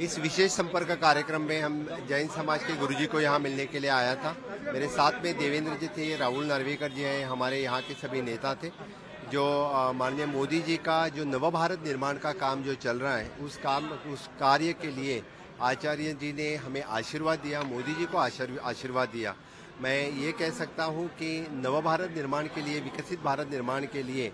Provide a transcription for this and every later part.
इस विशेष संपर्क कार्यक्रम में हम जैन समाज के गुरुजी को यहाँ मिलने के लिए आया था। मेरे साथ में देवेंद्र जी थे, राहुल नार्वेकर जी हैं, हमारे यहाँ के सभी नेता थे। जो माननीय मोदी जी का जो नव भारत निर्माण का काम जो चल रहा है उस कार्य के लिए आचार्य जी ने हमें आशीर्वाद दिया, मोदी जी को आशीर्वाद दिया। मैं ये कह सकता हूँ कि नव भारत निर्माण के लिए, विकसित भारत निर्माण के लिए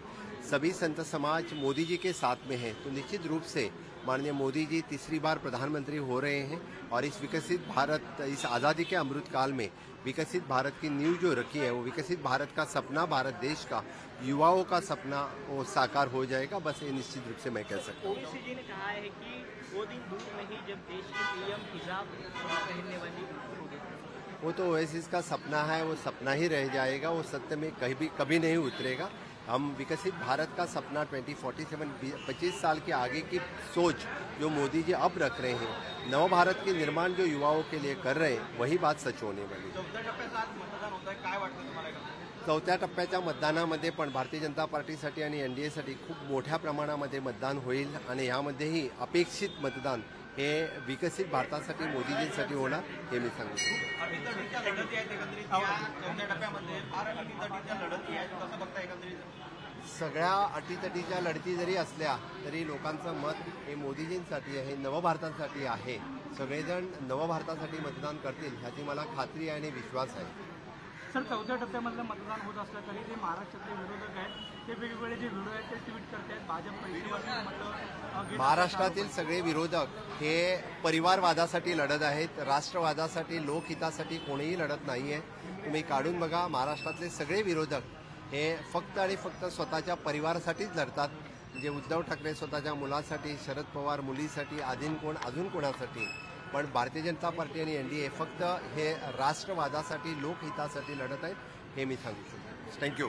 सभी संत समाज मोदी जी के साथ में है। तो निश्चित रूप से माननीय मोदी जी तीसरी बार प्रधानमंत्री हो रहे हैं और इस विकसित भारत, इस आज़ादी के अमृत काल में विकसित भारत की नींव जो रखी है वो विकसित भारत का सपना, भारत देश का युवाओं का सपना वो साकार हो जाएगा। बस ये निश्चित रूप से मैं कह सकता हूँ। ओवैसी जी ने कहा है कि वो दिन दूर नहीं जब देश की पीएम हिजाब पहनने वाली होगी। वो तो ओवैसी का सपना है, वो सपना ही रह जाएगा, वो सत्य में कभी नहीं उतरेगा। हम विकसित भारत का सपना 2047 25 साल के आगे की सोच जो मोदी जी अब रख रहे हैं, नव भारत के निर्माण जो युवाओं के लिए कर रहे हैं, वही बात सच होने वाली है। चौथ्या टप्प्याच्या मतदानामध्ये पण भारतीय जनता पार्टीसाठी आणि एनडीएसाठी खूप मोठ्या प्रमाणामध्ये मतदान होईल आणि यामध्येही अपेक्षित मतदान हे विकसित भारतासाठी मोदीजींसाठी होणार हे मी सांगू सगळ्या अटीतटीच्या लढती जरी असल्या तरी लोकांचं मत हे मोदीजींसाठी आहे, नवभारतासाठी आहे। सगळेजण नवभारतासाठी मतदान करतील ह्याची मला खात्री आणि विश्वास आहे। सर, चौथ्या टप्प्यामधलं मतदान होत असलं तरी जे महाराष्ट्रातले विरोधक आहेत ते वेगवेगळे जे व्हिडिओ आहेत ते ट्विट करतात, भाजप पैसे महाराष्ट्रातील सगळे विरोधक हे परिवारवादासाठी लढत आहेत, राष्ट्रवादासाठी, लोकहितासाठी कोणीही लढत नाहीये। तुम्ही काढून बघा, महाराष्ट्रातले सगळे विरोधक हे फक्त आणि फक्त स्वतःच्या परिवारासाठीच लढतात। म्हणजे उद्धव ठाकरे स्वतःच्या मुलासाठी, शरद पवार मुलीसाठी, अजून कोणासाठी, पण भारतीय जनता पार्टी आणि एनडीए फक्त हे राष्ट्रवादासाठी, लोकहितासाठी लढत आहेत हे मी सांगू शकतो। थँक्यू।